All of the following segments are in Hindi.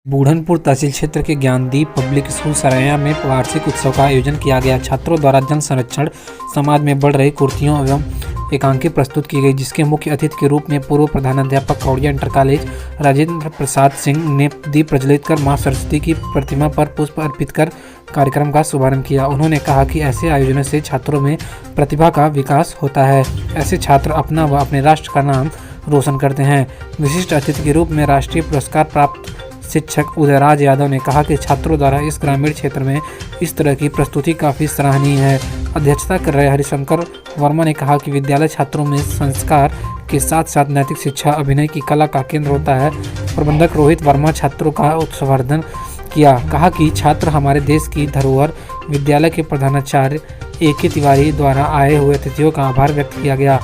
बूढ़नपुर तहसील क्षेत्र के ज्ञानदीप पब्लिक स्कूल सरैया में वार्षिक उत्सव का आयोजन किया गया। छात्रों द्वारा जन संरक्षण, समाज में बढ़ रही कुरीतियों एवं एकांकी प्रस्तुत की गई, जिसके मुख्य अतिथि के रूप में पूर्व प्रधानाध्यापक कौड़िया इंटर कॉलेज राजेंद्र प्रसाद सिंह ने दीप प्रज्वलित कर मां सरस्वती की प्रतिमा पर पुष्प अर्पित कर कार्यक्रम का शुभारंभ किया। उन्होंने कहा कि ऐसे आयोजनों से छात्रों में प्रतिभा का विकास होता है। ऐसे छात्र अपना व अपने राष्ट्र का नाम रोशन करते हैं। विशिष्ट अतिथि के रूप में राष्ट्रीय पुरस्कार प्राप्त शिक्षक उदयराज यादव ने कहा कि छात्रों द्वारा इस ग्रामीण क्षेत्र में इस तरह की प्रस्तुति काफ़ी सराहनीय है। अध्यक्षता कर रहे हरिशंकर वर्मा ने कहा कि विद्यालय छात्रों में संस्कार के साथ साथ नैतिक शिक्षा, अभिनय की कला का केंद्र होता है। प्रबंधक रोहित वर्मा छात्रों का संवर्धन किया। कहा कि छात्र हमारे देश की धरोहर। विद्यालय के प्रधानाचार्य A.K. तिवारी द्वारा आए हुए अतिथियों का आभार व्यक्त किया गया।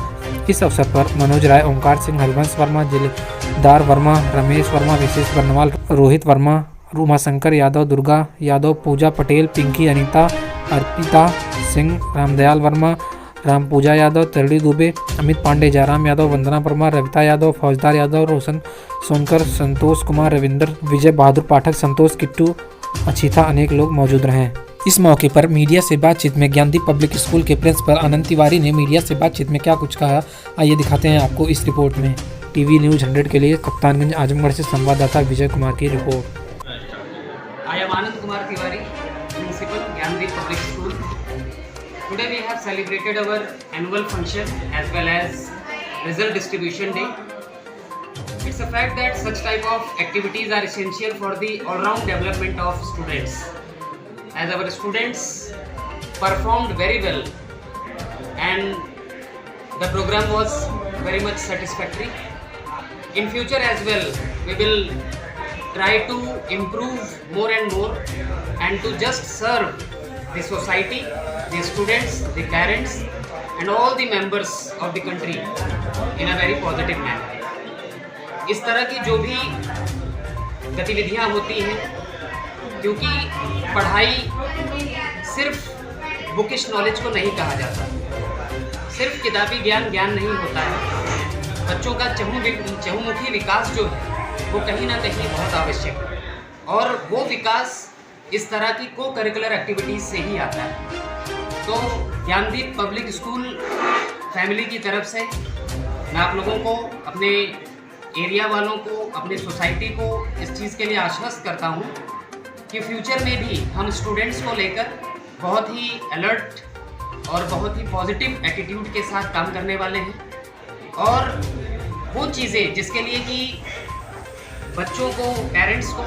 इस अवसर पर मनोज राय, ओंकार सिंह, हरिवंश वर्मा, जिलेदार वर्मा, रमेश वर्मा, विशेष बर्नवाल, रोहित वर्मा, उमाशंकर यादव, दुर्गा यादव, पूजा पटेल, पिंकी, अनीता, अर्पिता सिंह, रामदयाल वर्मा, राम पूजा यादव, तरड़ी दुबे, अमित पांडे, जयराम यादव, वंदना वर्मा, रविता यादव, फौजदार यादव, रोशन सोनकर, संतोष कुमार, रविंदर, विजय बहादुर पाठक, संतोष किट्टू, अचिथा अनेक लोग मौजूद रहे। इस मौके पर मीडिया से बातचीत में ज्ञानदीप पब्लिक स्कूल के प्रिंसिपल अनंत तिवारी ने मीडिया से बातचीत में क्या कुछ कहा, आइए दिखाते हैं आपको इस रिपोर्ट में। टीवी न्यूज़ 100 के लिए कप्तानगंज आजमगढ़ से संवाददाता विजय कुमार की report. I am Anand Kumar Tiwari, Principal, Gyandip Public School. Today we have celebrated our annual function as well as result distribution day. It's a fact that such type of activities are essential for the all-round development of students. As our students performed very well and the program was very much satisfactory. In future as well, we will try to improve more and more and to just serve the society, the students, the parents and all the members of the country in a very positive manner. इस तरह की जो भी गतिविधियां होती हैं, क्योंकि पढ़ाई सिर्फ बुकिश नॉलेज को नहीं कहा जाता, सिर्फ किताबी ज्ञान नहीं होता है। बच्चों का चहुमुखी विकास जो है वो कहीं ना कहीं बहुत आवश्यक है और वो विकास इस तरह की को करिकुलर एक्टिविटीज़ से ही आता है। तो ज्ञानदीप पब्लिक स्कूल फैमिली की तरफ से मैं आप लोगों को, अपने एरिया वालों को, अपनी सोसाइटी को इस चीज़ के लिए आश्वस्त करता हूँ कि फ्यूचर में भी हम स्टूडेंट्स को लेकर बहुत ही अलर्ट और बहुत ही पॉजिटिव एटीट्यूड के साथ काम करने वाले हैं और वो चीज़ें जिसके लिए कि बच्चों को, पेरेंट्स को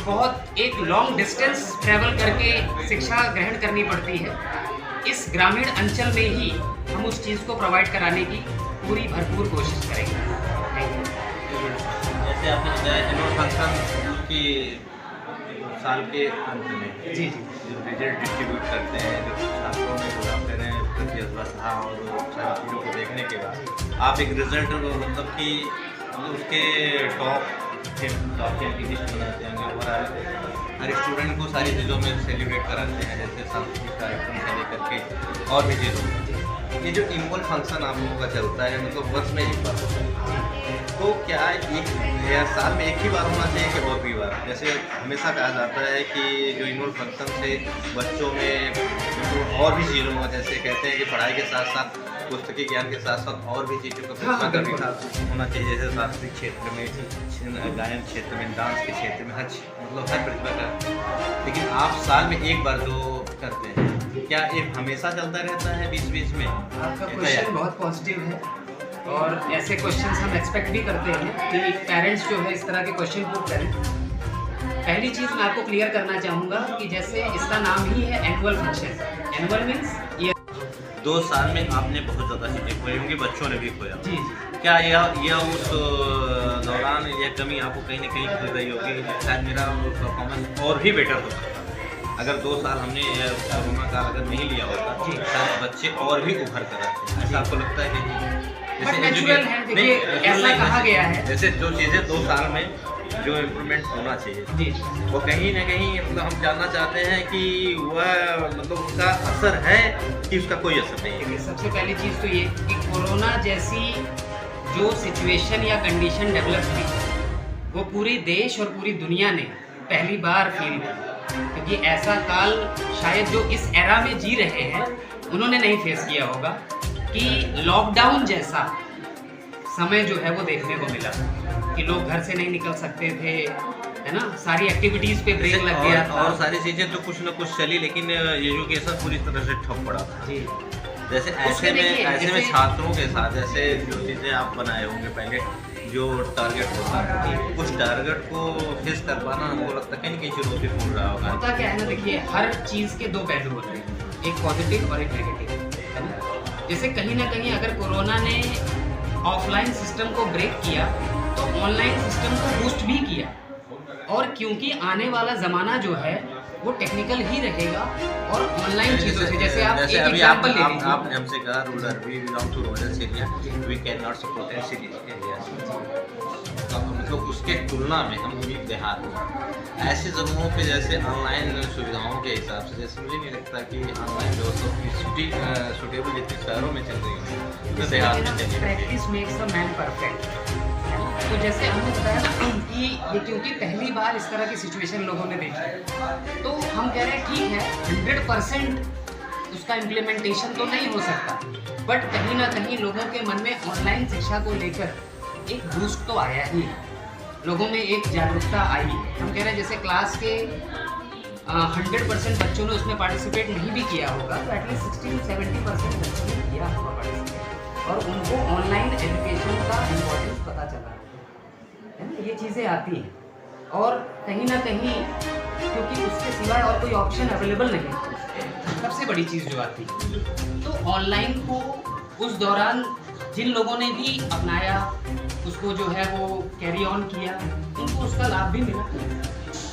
बहुत एक लॉन्ग डिस्टेंस ट्रैवल करके शिक्षा ग्रहण करनी पड़ती है, इस ग्रामीण अंचल में ही हम उस चीज़ को प्रोवाइड कराने की पूरी भरपूर कोशिश करेंगे। जैसे आपने बताया एनुअल फंक्शन की साल के अंत में जी जो रिजल्ट डिस्ट्रीब्यूट करते हैं, जो छात्रों में जो आप कह रहे हैं प्रतिस्पर्धा और सारी चीज़ों को देखने के बाद आप एक रिजल्ट मतलब कि उसके टॉप की लिस्ट बनाते हैं और हर स्टूडेंट को सारी चीज़ों में सेलिब्रेट कराते हैं, जैसे सांस्कृतिक कार्यक्रम से लेकर के और भी चीज़ों। ये जो एनुअल फंक्शन आप लोगों का चलता है, मतलब वर्ष में एक बार होता है, तो क्या एक या साल में एक ही बार होना चाहिए कि और भी बार? जैसे हमेशा कहा जाता है कि जो एनुअल फंक्शन से बच्चों में तो और भी चीज़ों का, जैसे कहते हैं कि पढ़ाई के साथ साथ पुस्तकीय ज्ञान के साथ साथ और भी चीज़ों का विकास होना चाहिए, जैसे सांस्कृतिक क्षेत्र में, गायन क्षेत्र में, डांस के क्षेत्र में, मतलब हर प्रतिभा का। लेकिन आप साल में एक बार जो करते हैं, क्या ये हमेशा चलता रहता है बीच में? आपका क्वेश्चन बहुत पॉजिटिव है और ऐसे क्वेश्चंस हम एक्सपेक्ट भी करते हैं कि पेरेंट्स जो है इस तरह के क्वेश्चन पुट करें। पहली चीज़ मैं आपको क्लियर करना चाहूँगा कि जैसे इसका नाम ही है एनुअल फंक्शन। एनुअल मीन्स ये 2 साल में आपने बहुत ज़्यादा चीज़ें खोई होंगी, बच्चों ने भी खोया। जी। क्या यह उस दौरान यह कमी आपको कहीं ना कहीं खुल रही होगी, शायद मेरा परफॉर्मेंस और भी बेटर होता अगर 2 साल हमने कोरोना काल अगर नहीं लिया होता, शायद बच्चे और भी उभर कर आते हैं। ऐसा आपको लगता है कि जैसे ऐसा कहा गया है, जैसे जो चीज़ें 2 साल में जो इम्प्रूवमेंट होना चाहिए जी, वो कहीं ना कहीं मतलब हम जानना चाहते हैं कि वह मतलब उसका असर है कि उसका कोई असर नहीं है। सबसे पहली चीज़ तो ये कि कोरोना जैसी जो सिचुएशन या कंडीशन डेवलप हुई वो पूरी देश और पूरी दुनिया ने पहली बार फील की, क्योंकि ऐसा काल शायद जो इस एरा में जी रहे हैं उन्होंने नहीं फेस किया होगा कि लॉकडाउन जैसा समय जो है वो देखने को मिला कि लोग घर से नहीं निकल सकते थे, है ना, सारी एक्टिविटीज़ पे ब्रेक लग गया था और सारी चीज़ें तो कुछ ना कुछ चली, लेकिन एजुकेशन पूरी तरह से ठप पड़ा था। जी। जैसे ऐसे में छात्रों के साथ जैसे जो चीज़ें आप बनाए होंगे पहले, जो टारगेट होता है, उस टारगेट को फेस कर पाना हमको लगता है कहीं ना कहीं चुनौतीपूर्ण रहा होगा। होता क्या है ना, देखिए हर चीज़ के दो पहलू होते हैं, एक पॉजिटिव और एक नेगेटिव, है ना। जैसे कहीं ना कहीं अगर कोरोना ने ऑफलाइन सिस्टम को ब्रेक किया तो ऑनलाइन सिस्टम को बूस्ट भी किया, और क्योंकि आने वाला ज़माना जो है वो टेक्निकल ही रहेगा और ऑनलाइन चीज़ों से, जैसे आप एक एग्जांपल ले लीजिए। आपने हमसे कहा rural, we belong to rural area, we can not support in city area, तो मतलब उसके तुलना में हम भी देहात में ऐसी जगहों पे जैसे ऑनलाइन सुविधाओं के हिसाब से, जैसे मुझे नहीं लगता कि ऑनलाइन व्यवस्था की सुटेबल जितने शहरों में चल रही है तो देहात में चल रही है। Practice makes a man perfect. तो जैसे हमने बताया ना कि ये क्योंकि पहली बार इस तरह की सिचुएशन लोगों ने देखी, तो हम कह रहे हैं ठीक है 100% उसका इम्प्लीमेंटेशन तो नहीं हो सकता, बट कहीं ना कहीं लोगों के मन में ऑनलाइन शिक्षा को लेकर एक बूस्ट तो आया ही, लोगों में एक जागरूकता आई। हम कह रहे हैं जैसे क्लास के 100% बच्चों ने उसमें पार्टिसिपेट नहीं भी किया होगा, तो एटलीस्ट 60-70% बच्चों ने किया होगा पार्टिसिपेट, और उनको ऑनलाइन एजुकेशन का इम्पोर्टेंस पता चला है ना, ये चीज़ें आती हैं। और कहीं ना कहीं क्योंकि उसके सिवाय और कोई ऑप्शन अवेलेबल नहीं है, सबसे बड़ी चीज़ जो आती है, तो ऑनलाइन को उस दौरान जिन लोगों ने भी अपनाया, उसको जो है वो कैरी ऑन किया, उनको उसका लाभ भी मिला।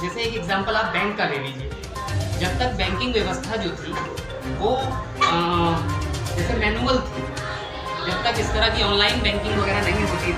जैसे एक एग्जांपल आप बैंक का ले लीजिए, जब तक बैंकिंग व्यवस्था जो थी वो जैसे मैनुअल थी, जब तक इस तरह की ऑनलाइन बैंकिंग वगैरह नहीं होती